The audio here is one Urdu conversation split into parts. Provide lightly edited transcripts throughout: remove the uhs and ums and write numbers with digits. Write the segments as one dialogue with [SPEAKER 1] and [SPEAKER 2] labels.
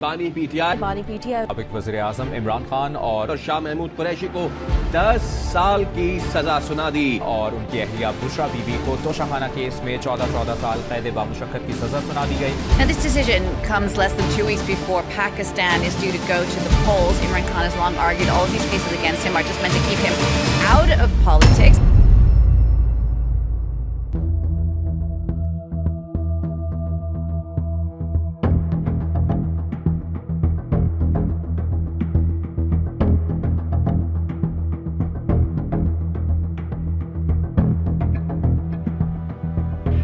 [SPEAKER 1] بانی پی ٹی آئی
[SPEAKER 2] سابق وزیر اعظم عمران خان اور
[SPEAKER 1] شاہ محمود قریشی کو 10 سال کی سزا سنا دی
[SPEAKER 2] اور ان کی اہلیہ بشرا بی بی کو توشہ خانہ کیس میں 14 سال قید بامشقت کی سزا سنا دی گئی.
[SPEAKER 3] Now this decision comes less than 2 weeks before Pakistan is due to go to the polls. Imran Khan has long argued all of these cases against him are just meant to keep him out of politics.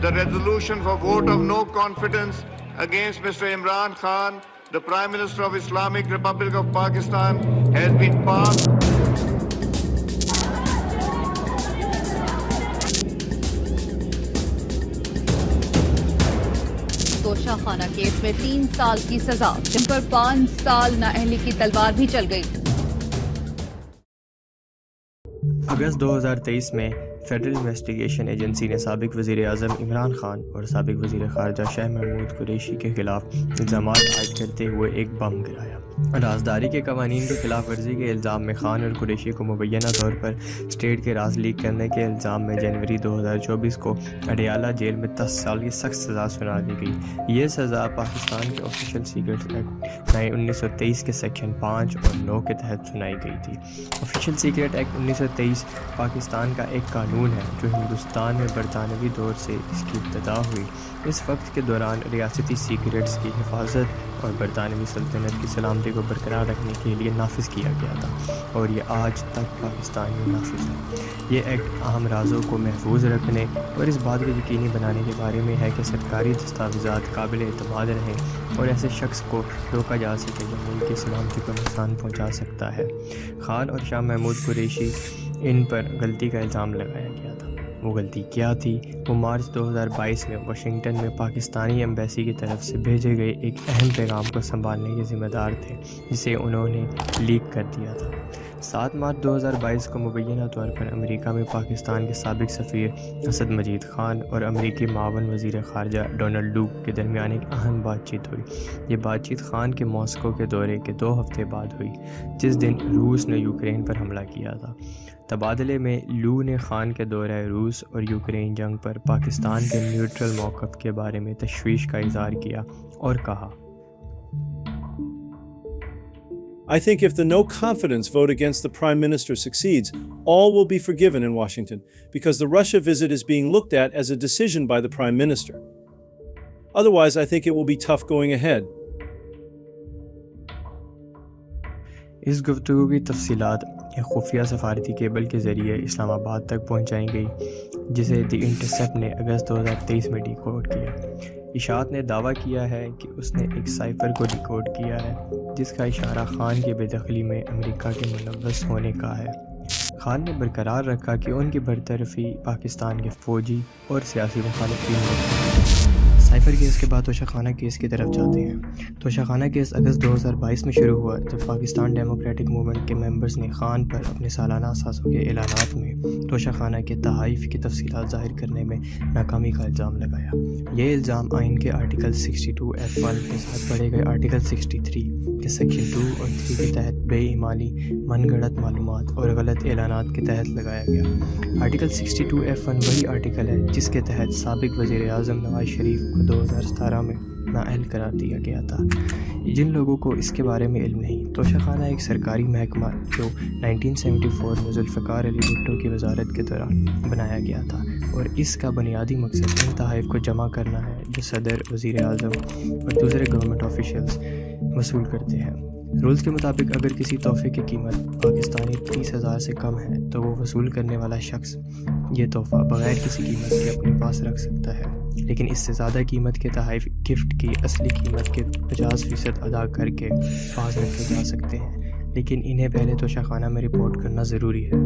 [SPEAKER 4] The resolution for vote of no confidence against Mr. Imran Khan, the Prime Minister of Islamic Republic of Pakistan, has been passed.
[SPEAKER 5] توشہ خانہ کیس میں 3 سال کی سزا، جن پر 5 سال نااہلی کی تلوار بھی چل گئی.
[SPEAKER 6] اگست 2023 میں فیڈرل انویسٹیگیشن ایجنسی نے سابق وزیر اعظم عمران خان اور سابق وزیر خارجہ شاہ محمود قریشی کے خلاف الزامات عائد کرتے ہوئے ایک بم گرایا. رازداری کے قوانین کی خلاف ورزی کے الزام میں خان اور قریشی کو مبینہ طور پر اسٹیٹ کے راز لیک کرنے کے الزام میں جنوری 2024 کو اڈیالہ جیل میں 10 سال کی سخت سزا سنا دی گئی. یہ سزا پاکستان کے آفیشیل سیکرٹس ایکٹ 1923 کے سیکشن 5 اور 9 کے تحت سنائی گئی تھی. آفیشیل سیکرٹ ایکٹ 1923 پاکستان کا ایک قانون ہے جو ہندوستان میں برطانوی دور سے اس کی ابتدا ہوئی. اس وقت کے دوران ریاستی سیکرٹس کی حفاظت اور برطانوی سلطنت کی سلامتی کو برقرار رکھنے کے لیے نافذ کیا گیا تھا اور یہ آج تک پاکستان میں نافذ ہے. یہ ایکٹ اہم رازوں کو محفوظ رکھنے اور اس بات کو یقینی بنانے کے بارے میں ہے کہ سرکاری دستاویزات قابل اعتماد رہیں اور ایسے شخص کو روکا جا سکے جو ملک کی سلامتی کو نقصان پہنچا سکتا ہے. خان اور شاہ محمود قریشی ان پر غلطی کا الزام لگایا گیا تھا. وہ غلطی کیا تھی؟ وہ مارچ 2022 میں واشنگٹن میں پاکستانی ایمبیسی کی طرف سے بھیجے گئے ایک اہم پیغام کو سنبھالنے کے ذمہ دار تھے جسے انہوں نے لیک کر دیا تھا. 7 مارچ 2022 کو مبینہ طور پر امریکہ میں پاکستان کے سابق سفیر اسد مجید خان اور امریکی معاون وزیر خارجہ ڈونلڈ ڈوک کے درمیان ایک اہم بات چیت ہوئی. یہ بات چیت خان کے ماسکو کے دورے کے 2 ہفتے بعد ہوئی جس دن روس نے یوکرین پر حملہ کیا تھا. تبادلے میں لو نے خان کے دورہ روس اور یوکرین جنگ پر پاکستان کے نیوٹرل موقف کے بارے میں تشویش کا اظہار کیا اور کہا
[SPEAKER 7] I think if the no confidence vote against the Prime Minister succeeds, all will be forgiven in Washington because the Russia visit is being looked at as a decision by the Prime Minister. Otherwise, I think it will be tough going ahead.
[SPEAKER 6] اس گفتگو کی تفصیلات ایک خفیہ سفارتی کیبل کے ذریعے اسلام آباد تک پہنچائی گئی جسے دی انٹرسیپٹ نے اگست 2023 میں ڈیکوڈ کیا. اشاعت نے دعویٰ کیا ہے کہ اس نے ایک سائفر کو ڈیکوڈ کیا ہے جس کا اشارہ خان کی بے دخلی میں امریکہ کے ملوث ہونے کا ہے. خان نے برقرار رکھا کہ ان کی برطرفی پاکستان کے فوجی اور سیاسی مخالفین میں. سائفر کیس کے بعد توشہ خانہ کیس کی طرف جاتے ہیں. توشہ خانہ کیس اگست 2022 میں شروع ہوا جب پاکستان ڈیموکریٹک موومنٹ کے ممبرز نے خان پر اپنے سالانہ اثاثوں کے اعلانات میں توشہ خانہ کے تحائف کی تفصیلات ظاہر کرنے میں ناکامی کا الزام لگایا. یہ الزام آئین کے آرٹیکل 62(f)(1) کے ساتھ پڑھے گئے آرٹیکل 63 کے سیکشن 2 اور 3 کے تحت بے ایمانی، من گھڑت معلومات اور غلط اعلانات کے تحت لگایا گیا. آرٹیکل 62(f)(1) وہی آرٹیکل ہے جس کے تحت سابق وزیر اعظم نواز شریف کو 2017 میں نااہل قرار دیا گیا تھا. جن لوگوں کو اس کے بارے میں علم نہیں، توشہ خانہ ایک سرکاری محکمہ جو 1974 میں ذوالفقار علی بھٹو کی وزارت کے دوران بنایا گیا تھا اور اس کا بنیادی مقصد ان تحائف کو جمع کرنا ہے جو صدر، وزیر اعظم اور دوسرے گورنمنٹ آفیشلز وصول کرتے ہیں. رولز کے مطابق اگر کسی تحفے کی قیمت پاکستانی 30,000 سے کم ہے تو وہ وصول کرنے والا شخص یہ تحفہ بغیر کسی قیمت کے اپنے پاس رکھ سکتا ہے، لیکن اس سے زیادہ قیمت کے تحائف گفٹ کی اصلی قیمت کے 50% ادا کر کے پاس رکھے جا سکتے ہیں، لیکن انہیں پہلے توشہ خانہ میں رپورٹ کرنا ضروری ہے.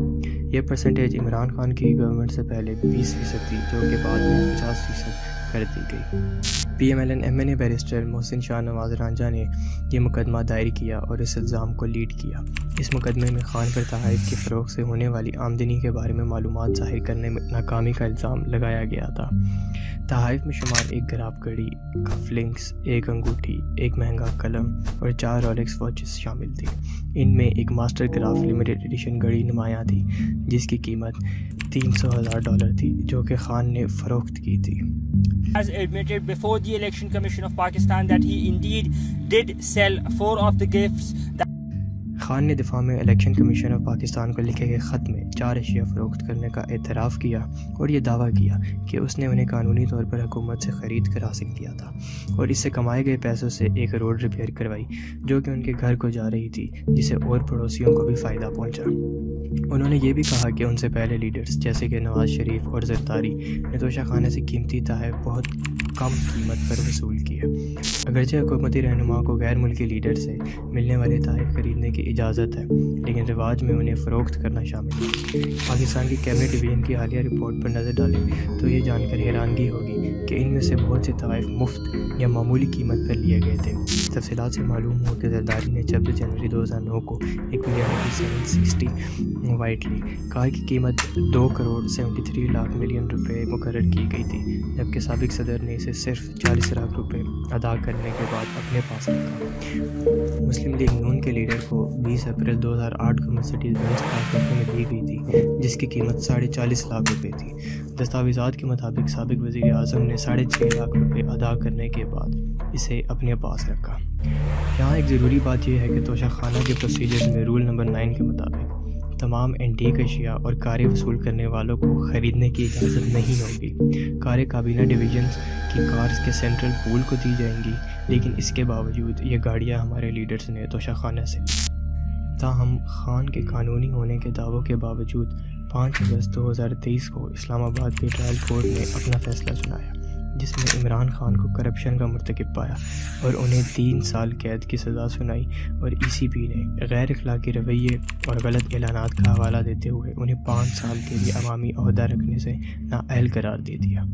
[SPEAKER 6] یہ پرسنٹیج عمران خان کی گورنمنٹ سے پہلے 20% تھی جو کہ بعد میں 50% کر دی گئی۔ PMLN-MNA بیرسٹر محسن شاہ نواز رانجھا نے یہ مقدمہ دائر کیا اور اس الزام کو لیڈ کیا۔ اس مقدمے میں خان پر تحائف کی فروخت سے ہونے والی آمدنی کے بارے میں معلومات ظاہر کرنے میں ناکامی کا الزام لگایا گیا تھا۔ تحائف میں شمار ایک گراب گھڑی، کف لنکس، ایک انگوٹھی، ایک مہنگا قلم اور 4 رولیکس واچز شامل تھی۔ ان میں ایک ماسٹر گراف لمیٹڈ ایڈیشن گھڑی نمایاں تھی جس کی قیمت $300,000 تھی، جو کہ خان نے فروخت کی تھی۔
[SPEAKER 8] Has admitted before the Election Commission of Pakistan that he indeed did sell 4 of the gifts that
[SPEAKER 6] Khan نے دفاع میں الیکشن کمیشن آف پاکستان کو لکھے گئے خط میں 4 اشیاء فروخت کرنے کا اعتراف کیا اور یہ دعویٰ کیا کہ اس نے انہیں قانونی طور پر حکومت سے خرید کر حاصل کیا تھا اور اس سے کمائے گئے پیسوں سے ایک روڈ ریپیئر کروائی جو کہ ان کے گھر کو جا رہی تھی، جسے اور پڑوسیوں کو بھی فائدہ پہنچا۔ انہوں نے یہ بھی کہا کہ ان سے پہلے لیڈرز جیسے کہ نواز شریف اور زرداری نے توشہ خانے سے قیمتی تحائف بہت کم قیمت پر وصول کیے۔ اگرچہ حکومتی رہنما کو غیر ملکی لیڈر سے ملنے والے تحائف خریدنے کی اجازت ہے، لیکن رواج میں انہیں فروخت کرنا شامل ہے۔ پاکستان کی کیبنٹ ڈویژن کی حالیہ رپورٹ پر نظر ڈالیں تو یہ جان کر حیرانگی ہوگی کہ ان میں سے بہت سے تحائف مفت یا معمولی قیمت پر لیے گئے تھے۔ تفصیلات سے معلوم ہو کہ زرداری نے 26 جنوری 2009 کو ایک Maserati 760 وائٹ لی۔ کار کی قیمت $2.73 کروڑ مقرر کی گئی تھی، جبکہ سابق صدر نے اسے صرف $40 لاکھ ادا کرنے کے بعد اپنے پاس رکھا۔ مسلم لیگ نون کے لیڈر کو 20 اپریل 2008 کو مرسیڈیز بینز کار میں دی گئی تھی جس کی قیمت $40.5 لاکھ تھی۔ دستاویزات کے مطابق سابق وزیر اعظم نے $6.5 لاکھ ادا کرنے کے بعد اسے اپنے پاس رکھا۔ یہاں ایک ضروری بات یہ ہے کہ توشہ خانہ کے پروسیجرز میں رول نمبر 9 کے مطابق تمام اینٹیک اشیاء اور کاریں وصول کرنے والوں کو خریدنے کی اجازت نہیں ہوگی۔ کاریں کابینہ ڈویژنز کی کارز کے سینٹرل پول کو دی جائیں گی، لیکن اس کے باوجود یہ گاڑیاں ہمارے لیڈرز نے توشہ خانہ سے تاہم خان کے قانونی ہونے کے دعووں کے باوجود 5 اگست 2023 کو اسلام آباد کے ٹرائل کورٹ نے اپنا فیصلہ سنایا، جس میں عمران خان کو کرپشن کا مرتکب پایا اور انہیں 3 سال قید کی سزا سنائی، اور ECB نے غیر اخلاقی رویے اور غلط اعلانات کا حوالہ دیتے ہوئے انہیں 5 سال کے لیے عوامی عہدہ رکھنے سے نااہل قرار دے دیا۔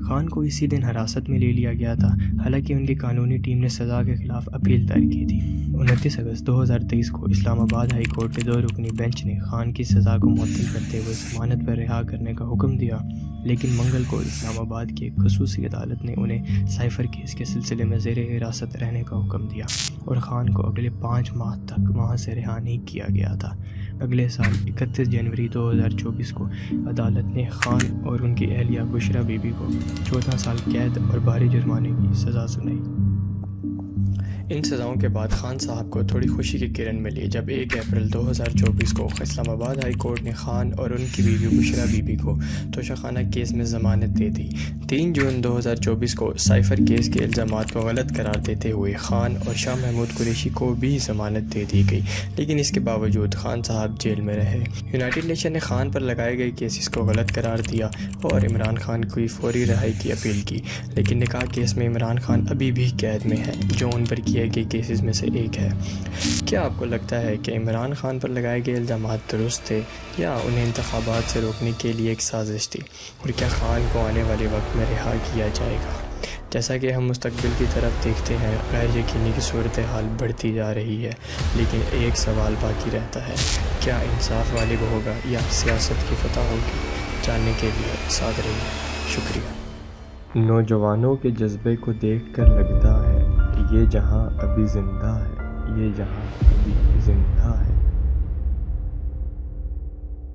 [SPEAKER 6] خان کو اسی دن حراست میں لے لیا گیا تھا، حالانکہ ان کی قانونی ٹیم نے سزا کے خلاف اپیل دائر کی تھی۔ 29 اگست 2023 کو اسلام آباد ہائی کورٹ کے 2 رکنی بینچ نے خان کی سزا کو معطل کرتے ہوئے ضمانت پر رہا کرنے کا حکم دیا، لیکن منگل کو اسلام آباد کی ایک خصوصی عدالت نے انہیں سائفر کیس کے سلسلے میں زیر حراست رہنے کا حکم دیا اور خان کو اگلے 5 ماہ تک وہاں سے رہا نہیں کیا گیا تھا۔ اگلے سال 31 جنوری 2024 کو عدالت نے خان اور ان کی اہلیہ بشرا بی بی کو 14 سال قید اور بھاری جرمانے کی سزا سنائی۔ ان سزاؤں کے بعد خان صاحب کو تھوڑی خوشی کی کرن ملی جب 1 اپریل 2024 کو اسلام آباد ہائی کورٹ نے خان اور ان کی بیوی بشرا بی بی کو توشہ خانہ کیس میں ضمانت دے دی۔ 3 جون 2024 کو سائفر کیس کے الزامات کو غلط قرار دیتے ہوئے خان اور شاہ محمود قریشی کو بھی ضمانت دے دی گئی، لیکن اس کے باوجود خان صاحب جیل میں رہے۔ یونائیٹڈ نیشن نے خان پر لگائے گئے کیسز کو غلط قرار دیا اور عمران خان کی فوری رہائی کی اپیل کی، لیکن نکاح کیس میں عمران خان ابھی بھی قید میں ہے، جو ان پر کیے گئے کیسز میں سے ایک ہے۔ کیا آپ کو لگتا ہے کہ عمران خان پر لگائے گئے الزامات درست تھے یا انہیں انتخابات سے روکنے کے لیے ایک سازش تھی؟ اور کیا خان کو آنے والے وقت میں رہا کیا جائے گا؟ جیسا کہ ہم مستقبل کی طرف دیکھتے ہیں، غیر یقینی کی صورتحال بڑھتی جا رہی ہے، لیکن ایک سوال باقی رہتا ہے، کیا انصاف غالب ہوگا یا سیاست کی فتح ہوگی؟ جاننے کے لیے ساتھ رہیے۔ شکریہ۔ نوجوانوں کے جذبے کو دیکھ کر لگتا ہے کہ یہ جہاں ابھی زندہ ہے، یہ جہاں ابھی زندہ ہے۔